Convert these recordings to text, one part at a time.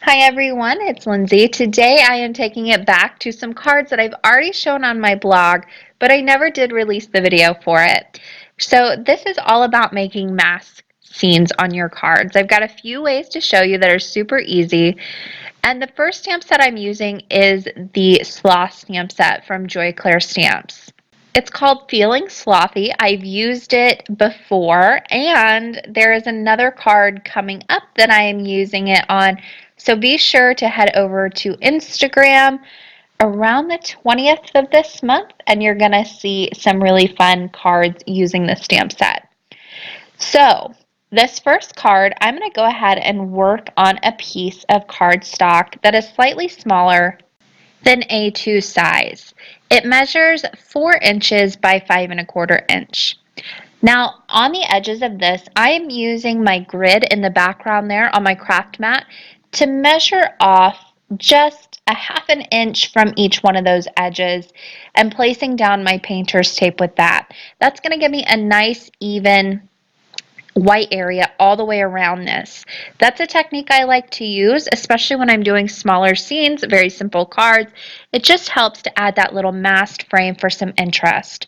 Hi everyone, it's Lindsay. Today I am taking it back to some cards that I've already shown on my blog, but I never did release the video for it. So this is all about making mask scenes on your cards. I've got a few ways to show you that are super easy. And the first stamp set I'm using is the Sloth stamp set from Joy Claire Stamps. It's called Feeling Slothy. I've used it before, and there is another card coming up that I am using it on. So be sure to head over to Instagram around the 20th of this month, and you're going to see some really fun cards using the stamp set. So this first card, I'm going to go ahead and work on a piece of cardstock that is slightly smaller than A2 size. It measures 4 inches by 5¼ inch. Now, on the edges of this, I am using my grid in the background there on my craft mat to measure off just a ½ inch from each one of those edges and placing down my painter's tape with that. That's going to give me a nice, even white area all the way around this. That's a technique I like to use, especially when I'm doing smaller scenes, very simple cards. It just helps to add that little masked frame for some interest.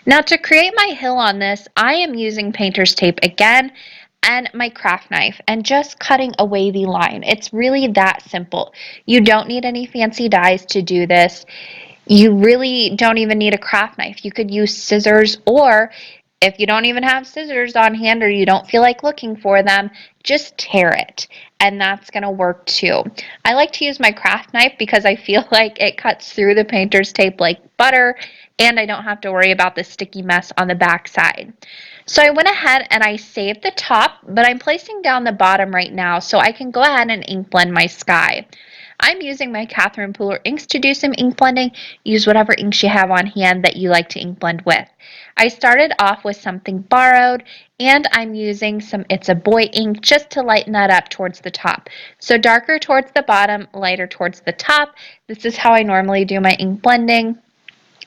Now to create my hill on this, I am using painter's tape again and my craft knife and just cutting a wavy line. It's really that simple. You don't need any fancy dies to do this. You really don't even need a craft knife. You could use scissors, or if you don't even have scissors on hand or you don't feel like looking for them, just tear it, and that's going to work too. I like to use my craft knife because I feel like it cuts through the painter's tape like butter, and I don't have to worry about the sticky mess on the back side. So I went ahead and I saved the top, but I'm placing down the bottom right now so I can go ahead and ink blend my sky. I'm using my Catherine Pooler inks to do some ink blending. Use whatever inks you have on hand that you like to ink blend with. I started off with something borrowed, and I'm using some It's a Boy ink just to lighten that up towards the top. So darker towards the bottom, lighter towards the top. This is how I normally do my ink blending.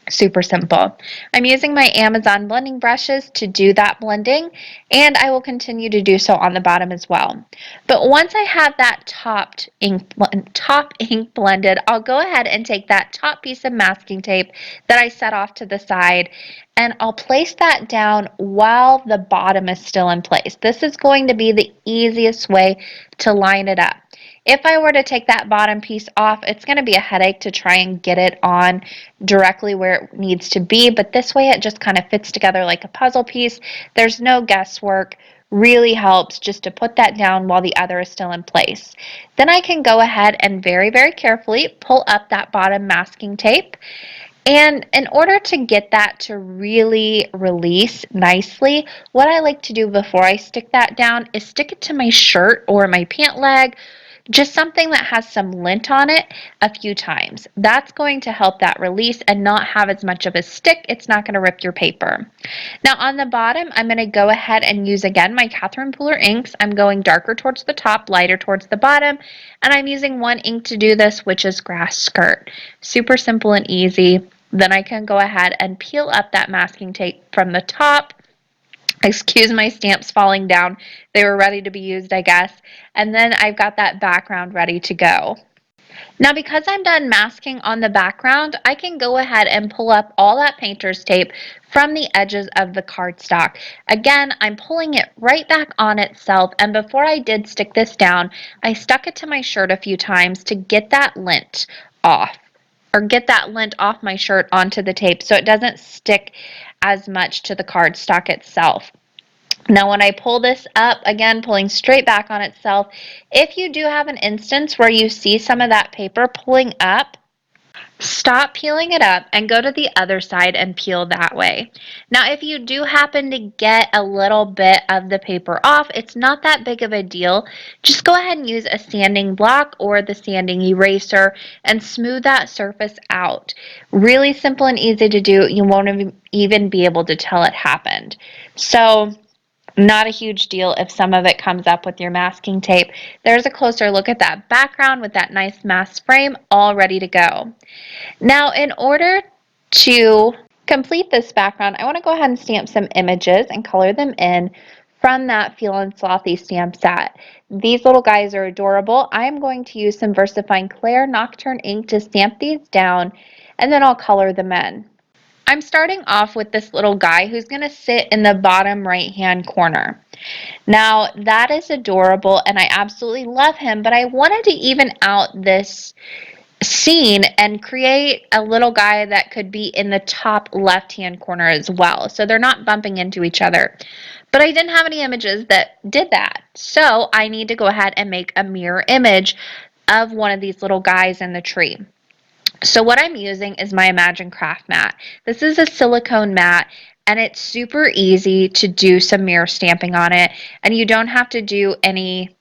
Super simple. I'm using my Amazon blending brushes to do that blending, and I will continue to do so on the bottom as well. But once I have that top ink blended, I'll go ahead and take that top piece of masking tape that I set off to the side, and I'll place that down while the bottom is still in place. This is going to be the easiest way to line it up. If I were to take that bottom piece off, it's going to be a headache to try and get it on directly where it needs to be, but this way it just kind of fits together like a puzzle piece. There's no guesswork. Really helps just to put that down while the other is still in place. Then I can go ahead and very, very carefully pull up that bottom masking tape. And in order to get that to really release nicely, what I like to do before I stick that down is stick it to my shirt or my pant leg, just something that has some lint on it a few times. That's going to help that release and not have as much of a stick. It's not going to rip your paper. Now on the bottom, I'm going to go ahead and use again my Catherine Pooler inks. I'm going darker towards the top, lighter towards the bottom, and I'm using one ink to do this, which is Grass Skirt. Super simple and easy. Then I can go ahead and peel up that masking tape from the top. Excuse my stamps falling down. They were ready to be used, I guess. And then I've got that background ready to go. Now, because I'm done masking on the background, I can go ahead and pull up all that painter's tape from the edges of the cardstock. Again, I'm pulling it right back on itself, and before I did stick this down, I stuck it to my shirt a few times to get that lint off, or get that lint off my shirt onto the tape so it doesn't stick as much to the cardstock itself. Now when I pull this up, again pulling straight back on itself, if you do have an instance where you see some of that paper pulling up, stop peeling it up and go to the other side and peel that way. Now if you do happen to get a little bit of the paper off, it's not that big of a deal. Just go ahead and use a sanding block or the sanding eraser and smooth that surface out. Really simple and easy to do. You won't even be able to tell it happened. So not a huge deal if some of it comes up with your masking tape. There's a closer look at that background with that nice mask frame all ready to go. Now, in order to complete this background, I want to go ahead and stamp some images and color them in from that Feelin' Slothy stamp set. These little guys are adorable. I'm going to use some VersaFine Clair Nocturne ink to stamp these down, and then I'll color them in. I'm starting off with this little guy who's going to sit in the bottom right hand corner. Now that is adorable and I absolutely love him, but I wanted to even out this scene and create a little guy that could be in the top left hand corner as well, so they're not bumping into each other. But I didn't have any images that did that, so I need to go ahead and make a mirror image of one of these little guys in the tree. So what I'm using is my Imagine Craft mat. This is a silicone mat and it's super easy to do some mirror stamping on it, and you don't have to do any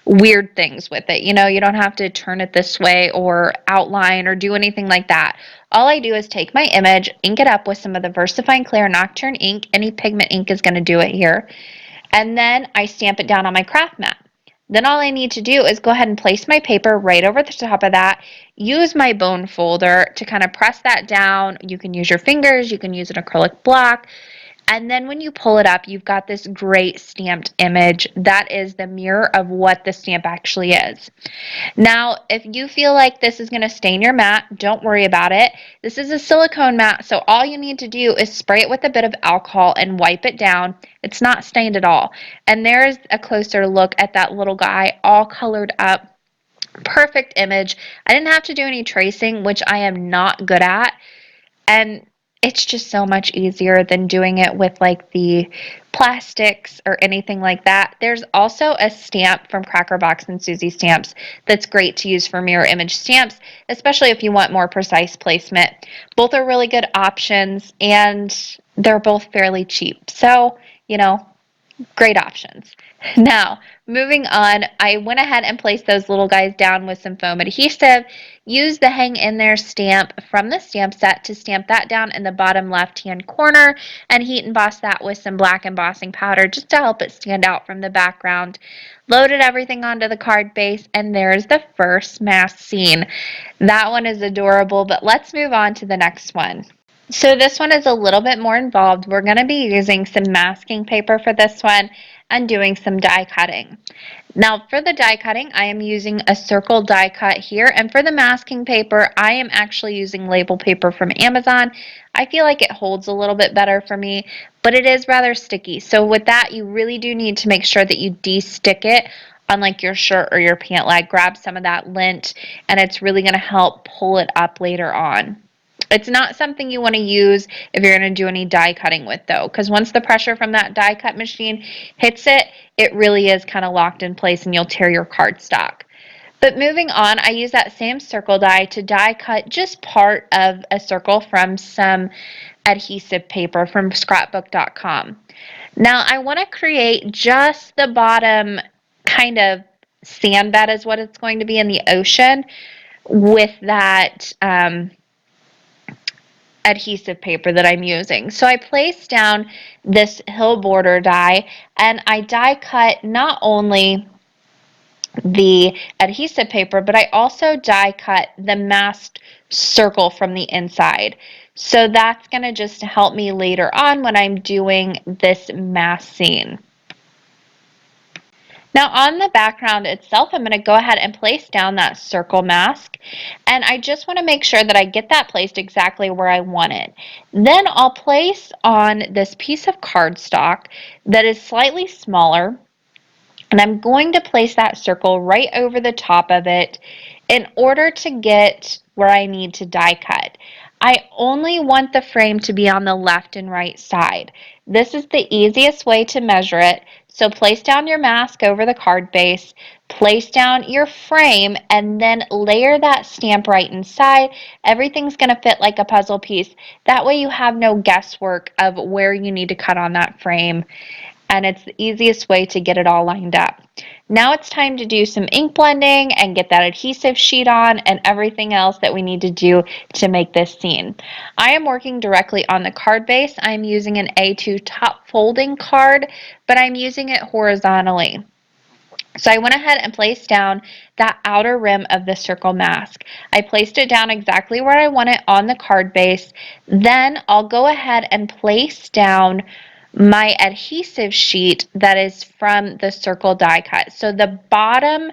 weird things with it. You know, you don't have to turn it this way or outline or do anything like that. All I do is take my image, ink it up with some of the VersaFine Clair Nocturne ink. Any pigment ink is going to do it here. And then I stamp it down on my craft mat. Then all I need to do is go ahead and place my paper right over the top of that, use my bone folder to kind of press that down. You can use your fingers, you can use an acrylic block, and then when you pull it up, you've got this great stamped image. That is the mirror of what the stamp actually is. Now, if you feel like this is going to stain your mat, don't worry about it. This is a silicone mat, so all you need to do is spray it with a bit of alcohol and wipe it down. It's not stained at all. And there's a closer look at that little guy all colored up. Perfect image. I didn't have to do any tracing, which I am not good at. And it's just so much easier than doing it with like the plastics or anything like that. There's also a stamp from Cracker Box and Susie Stamps that's great to use for mirror image stamps, especially if you want more precise placement. Both are really good options and they're both fairly cheap. So, you know, great options. Now, moving on, I went ahead and placed those little guys down with some foam adhesive. Use the hang in there stamp from the stamp set to stamp that down in the bottom left hand corner and heat emboss that with some black embossing powder just to help it stand out from the background. Loaded everything onto the card base, and there's the first mask scene. That one is adorable, but let's move on to the next one. So this one is a little bit more involved. We're going to be using some masking paper for this one and doing some die cutting. Now for the die cutting, I am using a circle die cut here, and for the masking paper, I am actually using label paper from Amazon. I feel like it holds a little bit better for me, but it is rather sticky. So with that, you really do need to make sure that you de-stick it on like your shirt or your pant leg. Grab some of that lint, and it's really going to help pull it up later on. It's not something you want to use if you're going to do any die cutting with though, because once the pressure from that die cut machine hits it, it really is kind of locked in place and you'll tear your cardstock. But moving on, I use that same circle die to die cut just part of a circle from some adhesive paper from scrapbook.com. Now I want to create just the bottom kind of sand bed is what it's going to be in the ocean with that adhesive paper that I'm using. So I placed down this hill border die and I die cut not only the adhesive paper, but I also die cut the masked circle from the inside. So that's going to just help me later on when I'm doing this mask scene. Now on the background itself, I'm going to go ahead and place down that circle mask, and I just want to make sure that I get that placed exactly where I want it. Then I'll place on this piece of cardstock that is slightly smaller, and I'm going to place that circle right over the top of it in order to get where I need to die cut. I only want the frame to be on the left and right side. This is the easiest way to measure it. So place down your mask over the card base, place down your frame, and then layer that stamp right inside. Everything's going to fit like a puzzle piece. That way you have no guesswork of where you need to cut on that frame, and it's the easiest way to get it all lined up. Now it's time to do some ink blending and get that adhesive sheet on and everything else that we need to do to make this scene. I am working directly on the card base. I'm using an A2 top folding card, but I'm using it horizontally. So I went ahead and placed down that outer rim of the circle mask. I placed it down exactly where I want it on the card base. Then I'll go ahead and place down my adhesive sheet that is from the circle die cut. So the bottom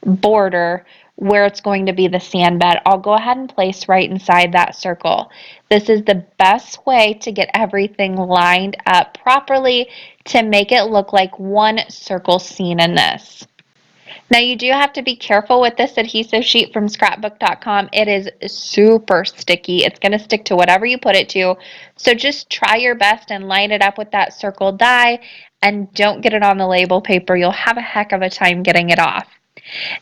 border where it's going to be the sand bed, I'll go ahead and place right inside that circle. This is the best way to get everything lined up properly to make it look like one circle scene in this. Now you do have to be careful with this adhesive sheet from scrapbook.com. It is super sticky. It's going to stick to whatever you put it to. So just try your best and line it up with that circle die, and don't get it on the label paper. You'll have a heck of a time getting it off.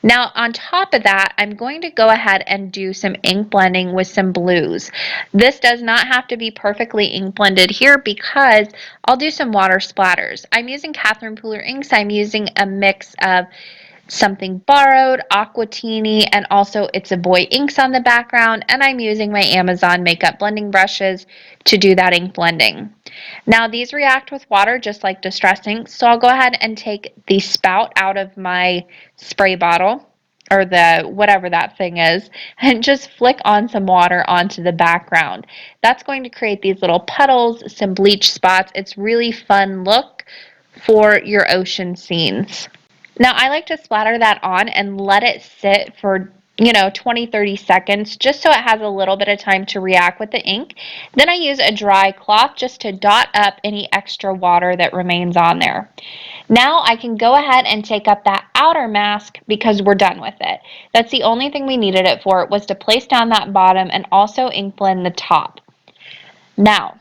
Now on top of that, I'm going to go ahead and do some ink blending with some blues. This does not have to be perfectly ink blended here because I'll do some water splatters. I'm using Catherine Pooler inks. I'm using a mix of Something Borrowed, Aquatini, and also It's a Boy inks on the background, and I'm using my Amazon makeup blending brushes to do that ink blending. Now these react with water just like Distress inks, so I'll go ahead and take the spout out of my spray bottle, or the whatever that thing is, and just flick on some water onto the background. That's going to create these little puddles, some bleach spots. It's really fun look for your ocean scenes. Now I like to splatter that on and let it sit for 20-30 seconds just so it has a little bit of time to react with the ink. Then I use a dry cloth just to dot up any extra water that remains on there. Now I can go ahead and take up that outer mask because we're done with it. That's the only thing we needed it for, was to place down that bottom and also ink blend the top. Now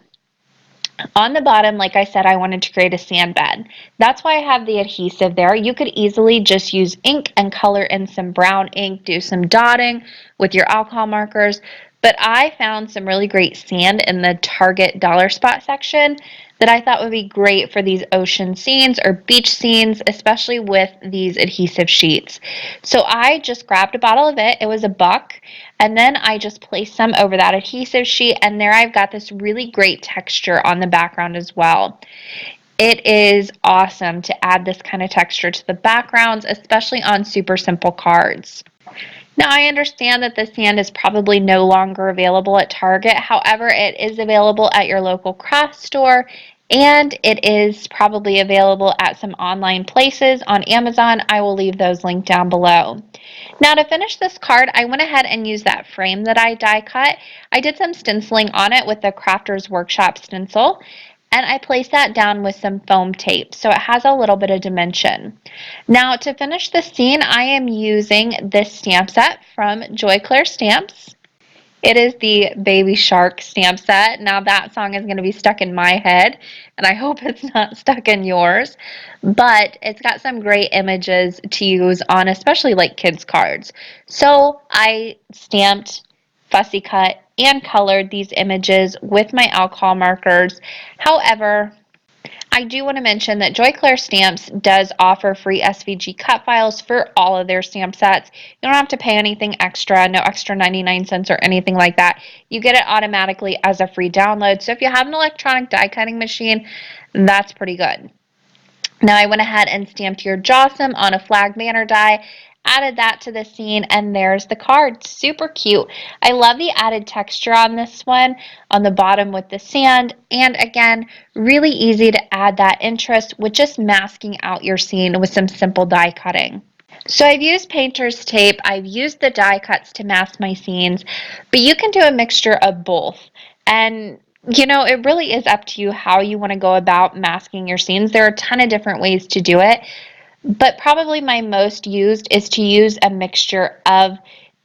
on the bottom, like I said, I wanted to create a sand bed. That's why I have the adhesive there. You could easily just use ink and color in some brown ink, do some dotting with your alcohol markers. But I found some really great sand in the Target dollar spot section that I thought would be great for these ocean scenes or beach scenes, especially with these adhesive sheets. So I just grabbed a bottle of it. It was $1. And then I just placed some over that adhesive sheet, and there I've got this really great texture on the background as well. It is awesome to add this kind of texture to the backgrounds, especially on super simple cards. Now I understand that the sand is probably no longer available at Target. However, it is available at your local craft store, and it is probably available at some online places on Amazon. I will leave those linked down below. Now to finish this card, I went ahead and used that frame that I die cut. I did some stenciling on it with the Crafter's Workshop stencil, and I placed that down with some foam tape so it has a little bit of dimension. Now to finish the scene, I am using this stamp set from Joy Claire Stamps. It is the Baby Shark stamp set. Now that song is going to be stuck in my head, and I hope it's not stuck in yours. But it's got some great images to use on especially like kids' cards. So I stamped, fussy cut, and colored these images with my alcohol markers. However, I do want to mention that Joy Claire Stamps does offer free SVG cut files for all of their stamp sets. You don't have to pay anything extra, no extra 99 cents or anything like that. You get it automatically as a free download. So if you have an electronic die cutting machine, that's pretty good. Now I went ahead and stamped your Jossum on a flag banner die, added that to the scene, and there's the card. Super cute. I love the added texture on this one on the bottom with the sand, and again, really easy to add that interest with just masking out your scene with some simple die cutting. So I've used painter's tape, I've used the die cuts to mask my scenes, but you can do a mixture of both. And it really is up to you how you want to go about masking your scenes. There are a ton of different ways to do it, but probably my most used is to use a mixture of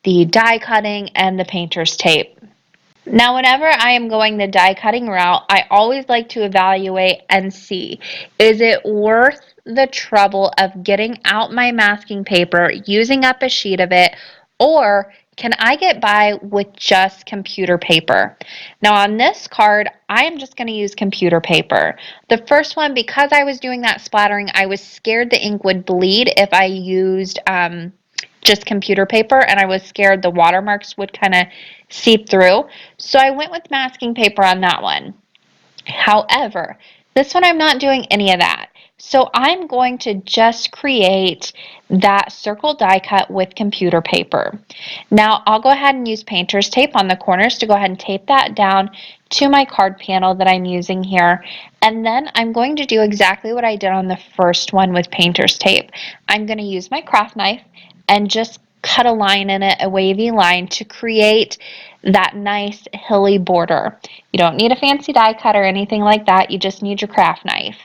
the die cutting and the painter's tape. Now, whenever I am going the die cutting route, I always like to evaluate and see, is it worth the trouble of getting out my masking paper, using up a sheet of it, or can I get by with just computer paper? Now on this card, I am just going to use computer paper. The first one, because I was doing that splattering, I was scared the ink would bleed if I used just computer paper, and I was scared the watermarks would kind of seep through. So I went with masking paper on that one. However, this one I'm not doing any of that. So I'm going to just create that circle die cut with computer paper. Now I'll go ahead and use painter's tape on the corners to go ahead and tape that down to my card panel that I'm using here. And then I'm going to do exactly what I did on the first one with painter's tape. I'm going to use my craft knife and just cut a line in it, a wavy line, to create that nice hilly border. You don't need a fancy die cut or anything like that. You just need your craft knife.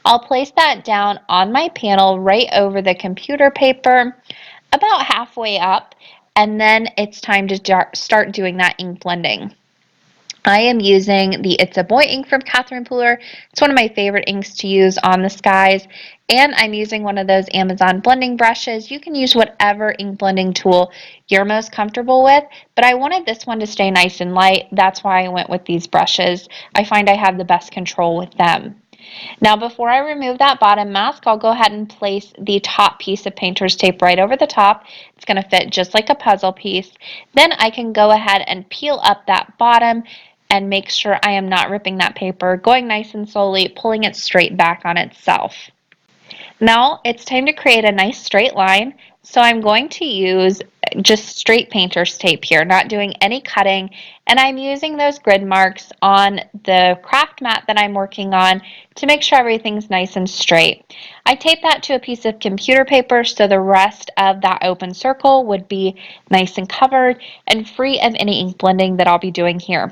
I'll place that down on my panel right over the computer paper, about halfway up, and then it's time to start doing that ink blending. I am using the It's a Boy ink from Catherine Pooler. It's one of my favorite inks to use on the skies, and I'm using one of those Amazon blending brushes. You can use whatever ink blending tool you're most comfortable with, but I wanted this one to stay nice and light. That's why I went with these brushes. I find I have the best control with them. Now before I remove that bottom mask, I'll go ahead and place the top piece of painter's tape right over the top. It's going to fit just like a puzzle piece. Then I can go ahead and peel up that bottom and make sure I am not ripping that paper, going nice and slowly, pulling it straight back on itself. Now it's time to create a nice straight line. So I'm going to use just straight painter's tape here, not doing any cutting. And I'm using those grid marks on the craft mat that I'm working on to make sure everything's nice and straight. I tape that to a piece of computer paper so the rest of that open circle would be nice and covered and free of any ink blending that I'll be doing here.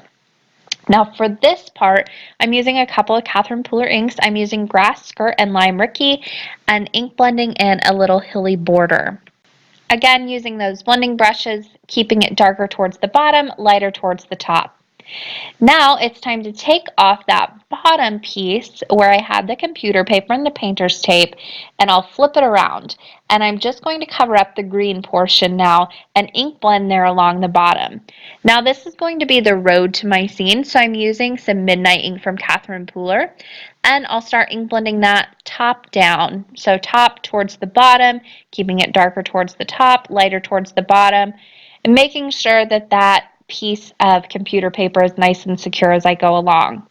Now for this part, I'm using a couple of Catherine Pooler inks. I'm using Grass Skirt and Lime Ricky and ink blending in a little hilly border. Again, using those blending brushes, keeping it darker towards the bottom, lighter towards the top. Now it's time to take off that bottom piece where I had the computer paper and the painter's tape, and I'll flip it around. And I'm just going to cover up the green portion now and ink blend there along the bottom. Now this is going to be the road to my scene, so I'm using some Midnight ink from Catherine Pooler. And I'll start ink blending that top down. So top towards the bottom, keeping it darker towards the top, lighter towards the bottom, and making sure that that piece of computer paper is nice and secure as I go along.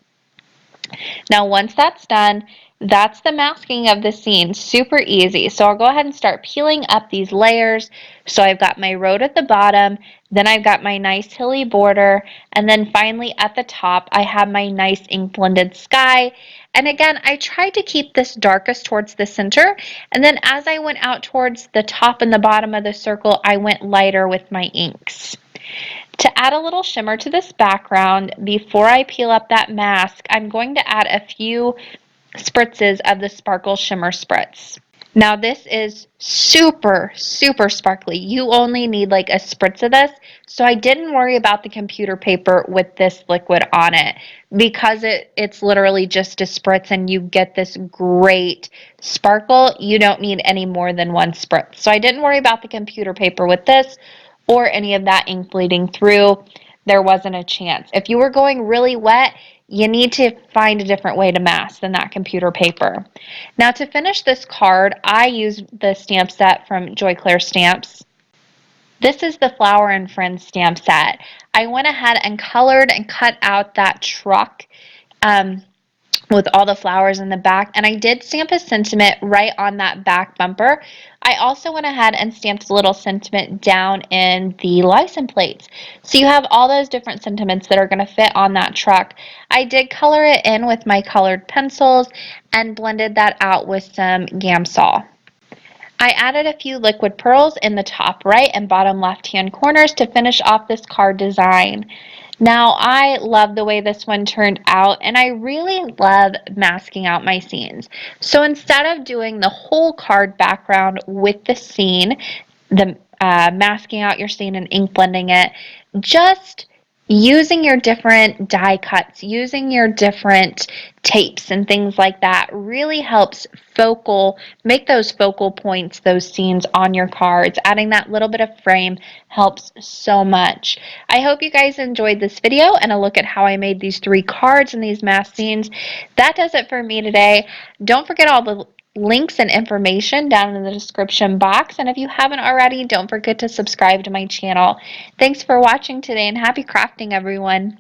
Now once that's done, that's the masking of the scene. Super easy. So I'll go ahead and start peeling up these layers. So I've got my road at the bottom, then I've got my nice hilly border, and then finally at the top I have my nice ink blended sky. And again, I tried to keep this darkest towards the center, and then as I went out towards the top and the bottom of the circle, I went lighter with my inks. To add a little shimmer to this background, before I peel up that mask, I'm going to add a few spritzes of the Sparkle Shimmer Spritz. Now this is super, super sparkly. You only need like a spritz of this. So I didn't worry about the computer paper with this liquid on it because it's literally just a spritz and you get this great sparkle. You don't need any more than one spritz. So I didn't worry about the computer paper with this or any of that ink bleeding through. There wasn't a chance. If you were going really wet, you need to find a different way to mask than that computer paper. Now to finish this card, I used the stamp set from Joy Claire Stamps. This is the Flower and Friends stamp set. I went ahead and colored and cut out that truck with all the flowers in the back, and I did stamp a sentiment right on that back bumper. I also went ahead and stamped a little sentiment down in the license plates. So you have all those different sentiments that are going to fit on that truck. I did color it in with my colored pencils and blended that out with some Gamsol. I added a few liquid pearls in the top right and bottom left hand corners to finish off this card design. Now I love the way this one turned out, and I really love masking out my scenes. So instead of doing the whole card background with the scene, the masking out your scene and ink blending it, just using your different die cuts, using your different tapes and things like that really helps make those focal points, those scenes on your cards. Adding that little bit of frame helps so much. I hope you guys enjoyed this video and a look at how I made these 3 cards and these mask scenes. That does it for me today. Don't forget all the links and information down in the description box, and if you haven't already, don't forget to subscribe to my channel. Thanks for watching today, and happy crafting, everyone.